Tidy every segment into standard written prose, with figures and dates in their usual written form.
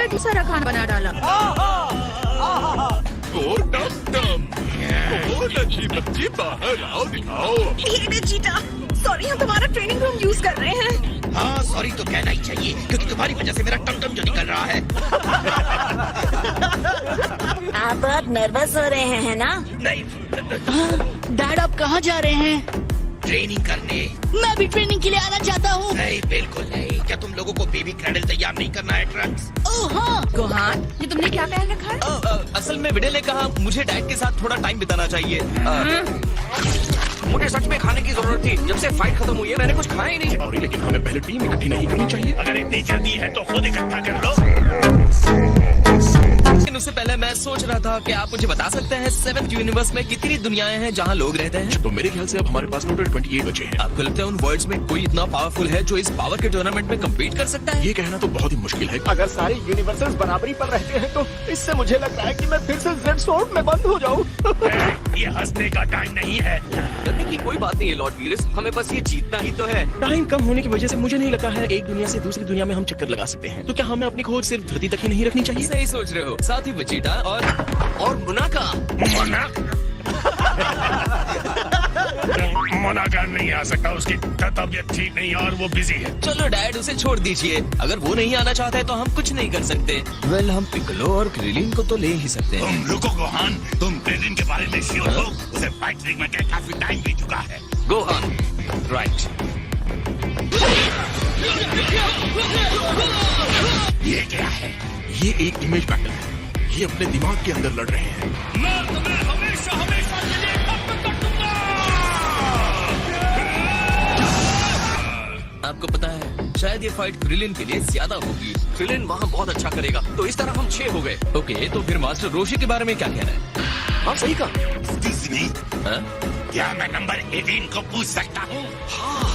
मैं दूसरा खाना बना डाला। बहुत अच्छी बच्ची, बाहर आओ, दिखाओ। ये वेजिटा, सॉरी हम तुम्हारा ट्रेनिंग रूम यूज कर रहे हैं। हाँ सॉरी तो कहना ही चाहिए, क्योंकि तुम्हारी वजह से मेरा टमटम जो निकल रहा है। आप बहुत नर्वस हो रहे हैं ना? नहीं, डैड आप कहाँ जा रहे हैं? ट्रेनिंग करने। मैं भी ट्रेनिंग के लिए आना चाहता हूँ। नहीं बिल्कुल नहीं। क्या तुम लोगों को बेबी क्रैडल तैयार नहीं करना है ट्रक्स? ओह हाँ। गोहान, ये तुमने क्या पहन रखा है? असल में विडे ने कहा मुझे डैड के साथ थोड़ा टाइम बिताना चाहिए। मुझे सच में खाने की जरूरत थी। जब से फाइट खत्म हुई है मैंने कुछ खाया ही नहीं। सॉरी, लेकिन हमें पहले टीम इकट्ठी नहीं करनी चाहिए। अगर इतनी जल्दी है तो खुद इकट्ठा कर लो। लेकिन उससे पहले मैं सोच रहा था कि आप मुझे बता सकते हैं 7th यूनिवर्स में कितनी दुनियाएं हैं जहाँ लोग रहते हैं? तो मेरे ख्याल से अब हमारे पास टोटल 28 बचे हैं। आपको लगता है उन वर्ल्ड्स में कोई इतना पावरफुल है जो इस पावर के टूर्नामेंट में कम्पीट कर सकता है? ये कहना तो बहुत ही मुश्किल है। अगर सारे यूनिवर्सेस बराबरी पर रहते हैं तो इससे मुझे लगता है कि मैं फिर से जेड स्वॉर्ड में बंद हो जाऊं। ये हंसने का टाइम नहीं है। करने की कोई बात नहीं है लॉर्ड वीरस, हमें बस ये जीतना ही तो है। टाइम कम होने की वजह से मुझे नहीं लगता है एक दुनिया से दूसरी दुनिया में हम चक्कर लगा सकते हैं। तो क्या हमें अपनी खोज सिर्फ धरती तक ही नहीं रखनी चाहिए? सही सोच रहे हो। साथ ही वेजिटा और मुनाका। मनाकर नहीं आ सकता, उसकी तबीयत ठीक नहीं है और वो बिजी है। चलो डैड उसे छोड़ दीजिए, अगर वो नहीं आना चाहता है तो हम कुछ नहीं कर सकते। वेल हम पिकलो और क्रिलिन को तो ले ही सकते हैं। तुम रुको गोहान, तुम क्रिलिन के बारे में श्योर हो? उसे फाइट रिंग में काफी टाइम बीत चुका है। Gohan right. ये क्या है? ये एक इमेज बैटल है। ये अपने दिमाग के अंदर लड़ रहे हैं। मैं तुम्हें हमेशा हमेशा के लिए खत्म कर दूंगा। आपको पता है शायद ये फाइट क्रिलिन के लिए ज्यादा होगी। क्रिलिन वहाँ बहुत अच्छा करेगा, तो इस तरह हम 6 हो गए। ओके, तो फिर मास्टर रोशी के बारे में क्या कहना है? हाँ सही कहा। हाँ? क्या मैं नंबर 18 को पूछ सकता हूँ? हाँ,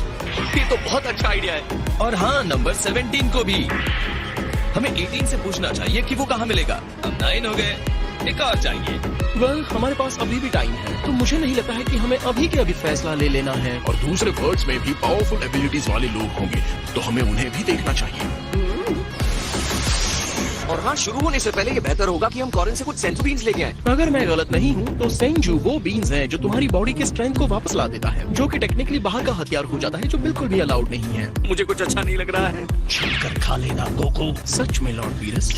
ये तो बहुत अच्छा आइडिया है। और हाँ, नंबर 17 को भी। हमें 18 से पूछना चाहिए कि वो कहाँ मिलेगा। अब 9 हो गए, एक और चाहिए। वेल हमारे पास अभी भी टाइम है, तो मुझे नहीं लगता है कि हमें अभी के अभी फैसला ले लेना है। और दूसरे वर्ल्ड्स में भी पावरफुल एबिलिटीज वाले लोग होंगे, तो हमें उन्हें भी देखना चाहिए। और हाँ, शुरू होने से पहले ये बेहतर होगा कि हम कॉरिन से कुछ सेंसु बीन्स लेके आए। अगर मैं गलत नहीं हूँ तो सेंजू वो बीन्स हैं जो तुम्हारी बॉडी की स्ट्रेंथ को वापस ला देता है, जो कि टेक्निकली बाहर का हथियार हो जाता है, जो बिल्कुल भी अलाउड नहीं है। मुझे कुछ अच्छा नहीं लग रहा है। छिलकर खा लेना गोकू। सच में लॉर्ड वीरस।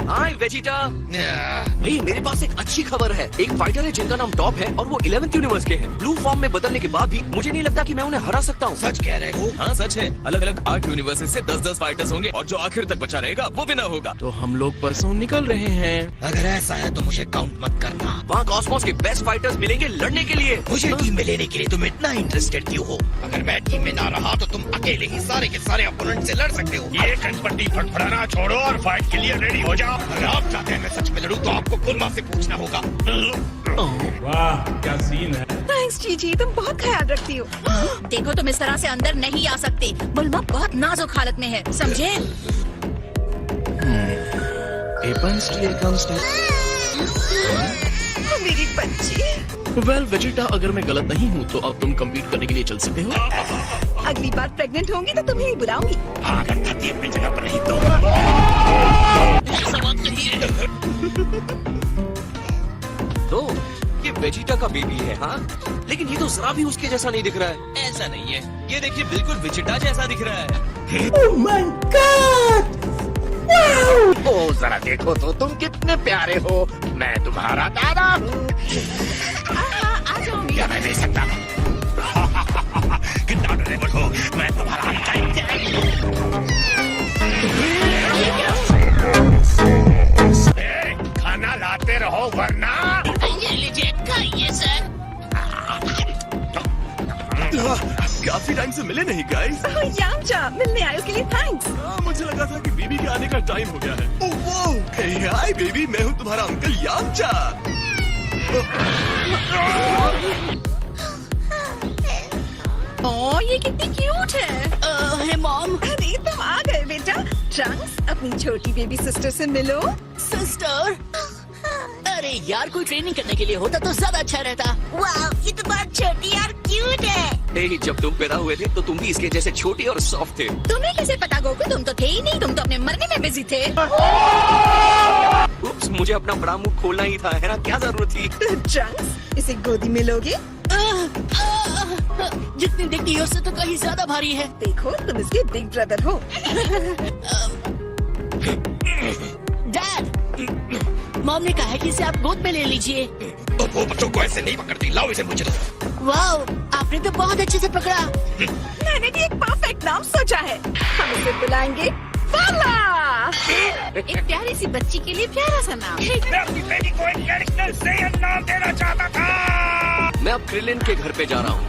हाय वेजिटा। भाई मेरे पास एक अच्छी खबर है। एक फाइटर है जिनका नाम टॉप है और वो 11th यूनिवर्स के हैं। ब्लू फॉर्म में बदलने के बाद भी मुझे नहीं लगता कि मैं उन्हें हरा सकता हूँ। सच कह रहे हो? हाँ सच है। अलग अलग 8 यूनिवर्सेस से 10-10 फाइटर्स होंगे और जो आखिर तक बचा रहेगा वो विनर होगा। तो हम लोग परसों निकल रहे हैं। अगर ऐसा है तो मुझे काउंट मत करना। वहाँ कॉस्मोस के बेस्ट फाइटर्स मिलेंगे लड़ने के लिए। मुझे टीम में लेने के लिए तुम इतना इंटरेस्टेड क्यों हो? अगर मैं टीम में ना रहा तो तुम अकेले ही सारे के सारे अपोनेंट से लड़ सकते हो। ये कनपट्टी फटफड़ाना छोड़ो और फाइट के लिए रेडी हो जाओ। अगर आप चाहते हैं मैं सच में लड़ूं तो आपको गुलमा से पूछना होगा। वाह क्या सीन है। थैंक्स जीजी, तुम बहुत ख्याल रखती हो। देखो तुम इस तरह से अंदर नहीं आ सकते। बुल्मा बहुत नाजुक हालत में है, समझे? मेरी बच्ची। वेल वेजिटा, अगर मैं गलत नहीं हूँ तो अब तुम कम्पीट करने के लिए चल सकते हो। अगली बार प्रेग्नेंट होंगी तो तुम्हें ही बुलाऊंगी। हाँ, अगर धरती अपनी जगह पर रही तो। तो ये वेजिटा का बेबी है। हाँ, लेकिन ये तो जरा भी उसके जैसा नहीं दिख रहा है। ऐसा नहीं है, ये देखिए बिल्कुल वेजिटा जैसा दिख रहा है। Oh my God! ओ जरा देखो तो तुम कितने प्यारे हो। मैं तुम्हारा दादा हूँ। आ जाओ। क्या मैं दे सकता हूँ? कितना डरेबल हो, मैं तुम्हारा खाना लाते रहो वरना। ये लीजिए, खाइए सर। काफी टाइम से मिले नहीं गाइस। यामचा, मिलने आए उसके लिए थैंक्स। मुझे लगा था कि बेबी के आने का टाइम हो गया है। ओह हाय बेबी, मैं हूँ तुम्हारा अंकल यामचा। ओह ये कितनी क्यूट है। हे मॉम। अरे तुम आ गए बेटा। ट्रंक्स, अपनी छोटी बेबी सिस्टर से मिलो। सिस्टर। अरे यार, कोई ट्रेनिंग करने के लिए होता तो ज्यादा अच्छा रहता। वाह, ये तो बहुत छोटी और क्यूट है। hey, जब तुम पैदा हुए थे तो तुम भी इसके जैसे छोटे और सॉफ्ट थे। तुम्हें कैसे पता गोकू? तुम तो थे ही नहीं, तुम तो अपने मरने में बिजी थे। उप्स, मुझे अपना बड़ा मुंह खोलना ही था, है ना? क्या जरूरत थी? ट्रंक्स, इसे गोदी में लोगे? जितनी दिखती है उससे तो कहीं ज्यादा भारी है। देखो, तुम इसके बिग ब्रदर हो। डैड, मॉम ने कहा है कि इसे आप गोद में ले लीजिए। तो वो बच्चों को ऐसे नहीं पकड़ती, लाओ इसे मुझे दो। वाओ, आपने तो बहुत अच्छे से पकड़ा। मैंने भी एक परफेक्ट नाम सोचा है। हम इसे बुलाएंगे वाला। एक प्यारी सी बच्ची के लिए प्यारा सा नाम। मैं अपनी बेटी को एक ट्रेडिशनल सेयन नाम देना चाहता था। मैं अब क्रिलिन के घर पे जा रहा हूँ।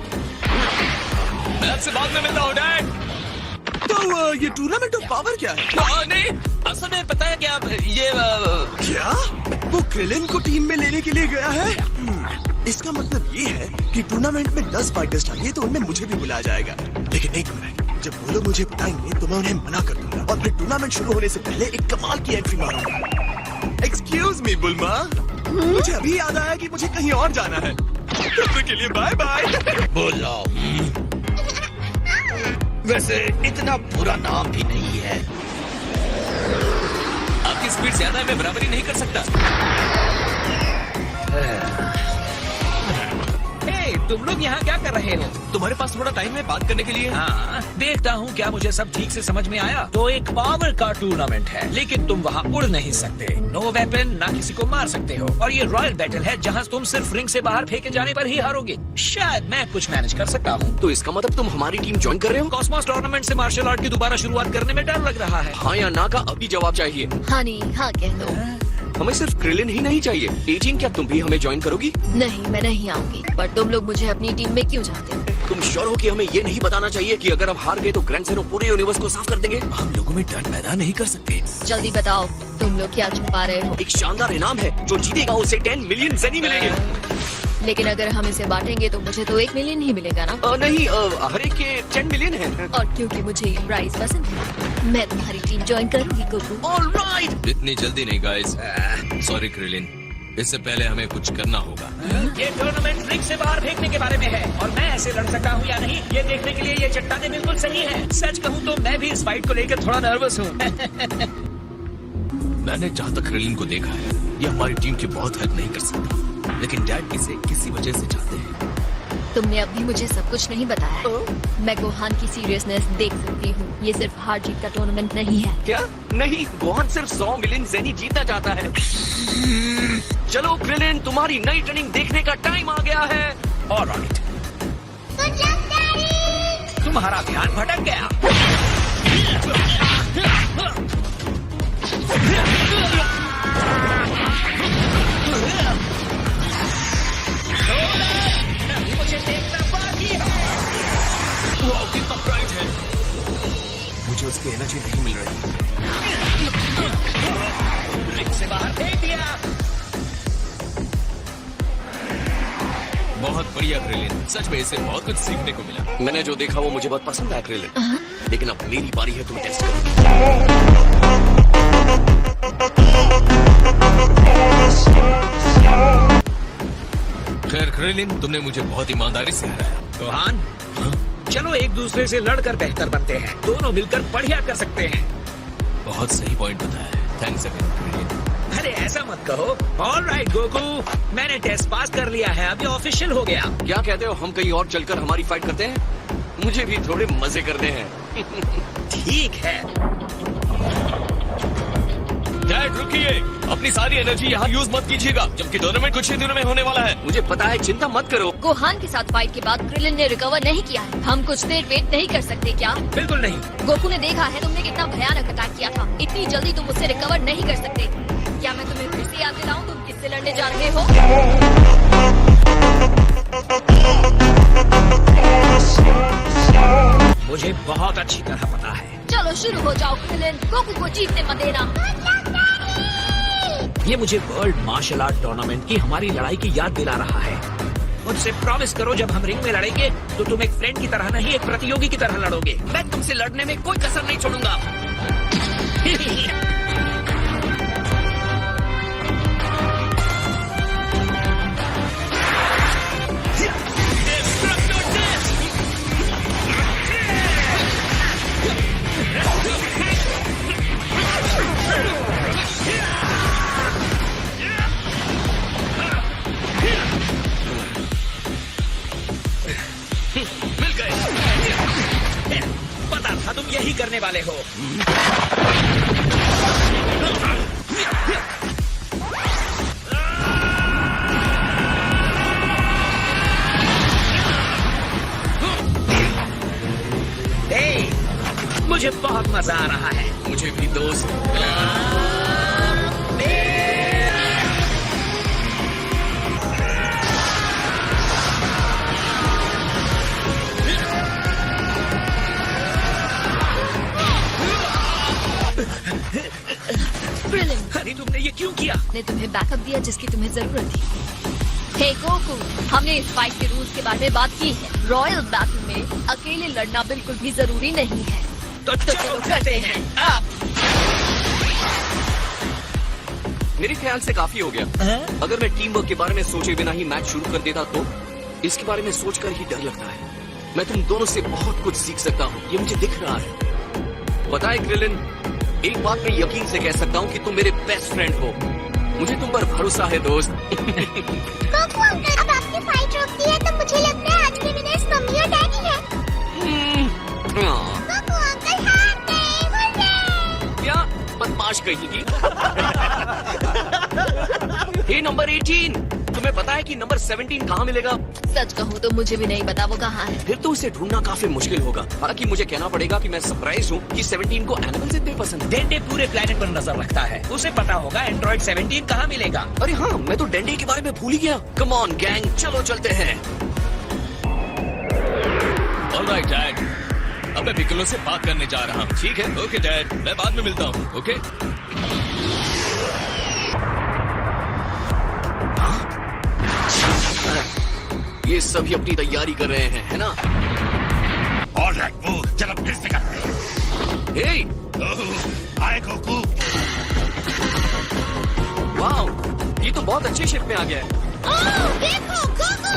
मैं आपसे बाद में मिलता हूँ, डैड। तो ये टूर्नामेंट ऑफ पावर क्या है? नहीं, असल में पता है क्या, ये क्या वो क्रिलिन को टीम में लेने के लिए गया है? इसका मतलब ये है कि टूर्नामेंट में 10 फाइटर्स चाहिए तो उनमें मुझे भी बुलाया जाएगा। लेकिन एक मिनट, जब वो लोग मुझे बुलाएंगे तो मैं उन्हें मना कर दूंगा और फिर टूर्नामेंट शुरू होने से पहले एक कमाल की एंट्री मारूंगा। एक्सक्यूज मी बुल्मा, मुझे अभी याद आया कि मुझे कहीं और जाना है। तब तक के लिए बाय बाय। बोलो। वैसे इतना बुरा नाम भी नहीं है। आपकी स्पीड ज्यादा है, मैं बराबरी नहीं कर सकता। तुम लोग यहाँ क्या कर रहे हो? तुम्हारे पास थोड़ा टाइम है बात करने के लिए? हाँ, देखता हूँ क्या मुझे सब ठीक से समझ में आया। तो एक पावर का टूर्नामेंट है, लेकिन तुम वहाँ उड़ नहीं सकते। नो वेपन, ना किसी को मार सकते हो। और ये रॉयल बैटल है जहाँ तुम सिर्फ रिंग से बाहर फेंके जाने पर ही हारोगे। शायद मैं कुछ मैनेज कर सकता हूँ। तो इसका मतलब तुम हमारी टीम ज्वाइन कर रहे हो? कॉस्मोस टूर्नामेंट से मार्शल आर्ट की दोबारा शुरुआत करने में डर लग रहा है। हाँ या ना का अभी जवाब चाहिए। हाँ नहीं, हाँ कह दो। हमें सिर्फ क्रिलिन ही नहीं चाहिए। एजिंग, क्या तुम भी हमें ज्वाइन करोगी? नहीं, मैं नहीं आऊंगी। पर तुम लोग मुझे अपनी टीम में क्यों चाहते हो? तुम श्योर हो कि हमें ये नहीं बताना चाहिए कि अगर हम हार गए तो ग्रैंड सेनो पूरे यूनिवर्स को साफ कर देंगे? हम लोगों में डर पैदा नहीं कर सकते। जल्दी बताओ, तुम लोग क्या छुपा रहे हो? एक शानदार इनाम है, जो जीतेगा उसे 10 मिलियन ज़ेनी मिलेंगे। लेकिन अगर हम इसे बांटेंगे तो मुझे तो 1 मिलियन ही मिलेगा ना? नहीं, हर एक के 10 मिलियन है। और क्योंकि मुझे ये प्राइज पसंद है, मैं तुम्हारी टीम ज्वाइन करूंगी गोकू। ऑलराइट। इतनी जल्दी नहीं गाइस। सॉरी क्रिलिन, इससे पहले हमें कुछ करना होगा। ये टूर्नामेंट रिंग से बाहर फेंकने के बारे में है और मैं ऐसे लड़ सकता हूँ या नहीं, ये देखने के लिए ये चट्टानें बिल्कुल सही है। सच कहूँ तो मैं भी इस फाइट को लेकर थोड़ा नर्वस हूँ। मैंने जहाँ तक क्रिलिन को देखा है, ये हमारी टीम की बहुत हेल्प नहीं कर सकता, लेकिन डैड इसे किसी वजह से चाहते हैं। तुमने अभी मुझे सब कुछ नहीं बताया। मैं गोहान की सीरियसनेस देख सकती हूँ। ये सिर्फ हार जीत का टूर्नामेंट नहीं है। क्या? नहीं, गोहान सिर्फ 100 मिलियन ज़ेनी जीतना चाहता है। चलो क्रिलिन, तुम्हारी नई ट्रेनिंग देखने का टाइम आ गया है। ऑलराइट। तुम्हारा ध्यान भटक गया। मुझे देखना बाकी है। वाह, कितना ब्राइट है। मुझे उसकी एनर्जी नहीं मिल रही। रिंग से बाहर फेंक दिया। बहुत बढ़िया क्रिलिन, सच में इसे बहुत कुछ सीखने को मिला। मैंने जो देखा वो मुझे बहुत पसंद आया क्रिलिन, लेकिन अब मेरी बारी है तुम्हें टेस्ट करने। खैर क्रिलिन, तुमने मुझे बहुत ईमानदारी से हराया। गोहान, चलो एक दूसरे से लड़कर बेहतर बनते हैं। दोनों मिलकर बढ़िया कर सकते हैं। बहुत सही पॉइंट बताया है। Thanks again Krillin. अरे ऐसा मत कहो। ऑलराइट गोकू, मैंने टेस्ट पास कर लिया है, अभी ऑफिशियल हो गया। क्या कहते हो, हम कहीं और चलकर हमारी फाइट करते हैं? मुझे भी थोड़े मजे करने हैं। ठीक है। डैड रुकिए, अपनी सारी एनर्जी यहाँ यूज मत कीजिएगा, जबकि टूर्नामेंट कुछ ही दिनों में होने वाला है। मुझे पता है, चिंता मत करो। गोहान के साथ फाइट के बाद क्रिलिन ने रिकवर नहीं किया है। हम कुछ देर वेट नहीं कर सकते क्या? बिल्कुल नहीं। गोकू ने देखा है तुमने कितना भयानक अटैक किया था। इतनी जल्दी तुम उससे रिकवर नहीं कर सकते। क्या मैं तुम्हें फिर से याद दिलाऊं तुम किससे लड़ने जा रहे हो? मुझे बहुत अच्छी तरह पता है। चलो शुरू हो जाओ क्रिलिन, गोकू को जीतने मत देना। ये मुझे वर्ल्ड मार्शल आर्ट टूर्नामेंट की हमारी लड़ाई की याद दिला रहा है। मुझसे प्रॉमिस करो, जब हम रिंग में लड़ेंगे तो तुम एक फ्रेंड की तरह नहीं, एक प्रतियोगी की तरह लड़ोगे। मैं तुमसे लड़ने में कोई कसर नहीं छोड़ूंगा। तुम यही करने वाले हो। हे, मुझे बहुत मजा आ रहा है। मुझे भी दोस्त। ब्रिलियंट। अरे तुमने ये क्यों किया? ने तुम्हें बैकअप दिया जिसकी तुम्हें जरूरत थी। हे गोकू, हमने इस फाइट के रूल्स के बारे में बात की है। रॉयल बैटल में अकेले लड़ना बिल्कुल भी जरूरी नहीं है। तो चलो करते हैं। मेरे ख्याल से काफी हो गया। अगर मैं टीम वर्क के बारे में सोचे बिना ही मैच शुरू कर देता तो इसके बारे में सोचकर ही डर लगता है। मैं तुम दोनों से बहुत कुछ सीख सकता हूँ, ये मुझे दिख रहा है। पता है क्रिलिन, एक बात मैं यकीन से कह सकता हूँ कि तुम मेरे बेस्ट फ्रेंड हो। मुझे तुम पर भरोसा है दोस्त। गोकू अंकल, अब आपने फाइट रोक दी है तो मुझे लगता है आज के विनर्स मम्मी और डैडी हैं। गोकू अंकल हार गए, हुर्रे! क्या बदमाश कहेगी? हे नंबर 18, तुम्हें पता है कि नंबर 17 कहाँ मिलेगा? सच कहूँ तो मुझे भी नहीं पता वो कहाँ है। फिर तो उसे ढूंढना काफी मुश्किल होगा। हालांकि मुझे कहना पड़ेगा कि मैं सरप्राइज हूँ कि 17 को एनिमल्स इतने पसंद है। डेंडे पूरे प्लेनेट पर नजर रखता है, उसे पता होगा एंड्रॉइड 17 कहाँ मिलेगा। अरे हाँ, मैं तो डेंडे के बारे में भूल ही गया। कम ऑन गैंग, चलो चलते हैं। ऑलराइट डैड, अब मैं पिकलो से बात करने जा रहा हूँ। ठीक है? ओके डैड, मैं बाद में मिलता हूँ। ओके? ये सभी अपनी तैयारी कर रहे हैं, है ना? ऑलराइट, वो चलो फिर से करते हैं। हे, हाय गोकू। वाओ, ये तो बहुत अच्छे शेप में आ गया है। ओह, देखो गोकू,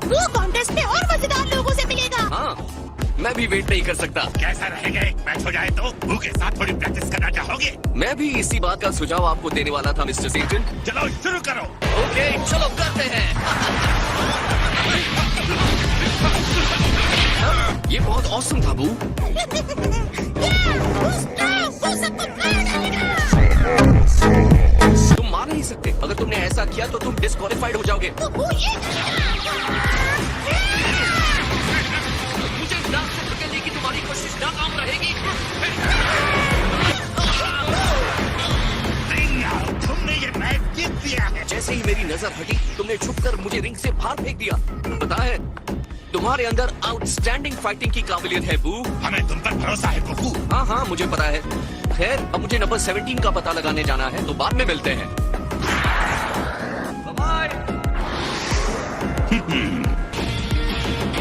वो कॉन्टेस्ट में और मजेदार लोगों से मिलेगा। हाँ, मैं भी वेट नहीं कर सकता। कैसा रहेगा एक मैच हो जाए तो? बू के साथ थोड़ी प्रैक्टिस करना चाहोगे? मैं भी इसी बात का सुझाव आपको देने वाला था मिस्टर सेंटन। चलो शुरू करो। ओके, चलो करते हैं। ये बहुत ऑसम था बू। तुम मान नहीं सकते, अगर तुमने ऐसा किया तो तुम डिस्क्वालिफाइड हो जाओगे। मुझे नाक से पकड़ने की तुम्हारी कोशिश नाकाम रहेगी। तुमने ये मैच जीत दिया है। जैसे ही मेरी नजर हटी, तुमने छुपकर मुझे रिंग से बाहर फेंक दिया। पता है, तुम्हारे अंदर आउटस्टैंडिंग फाइटिंग की काबिलियत है बू। हमें तुम पर भरोसा है गोकू। हाँ हाँ, मुझे पता है। खैर, अब मुझे नंबर 17 का पता लगाने जाना है, तो बाद में मिलते हैं। बाय।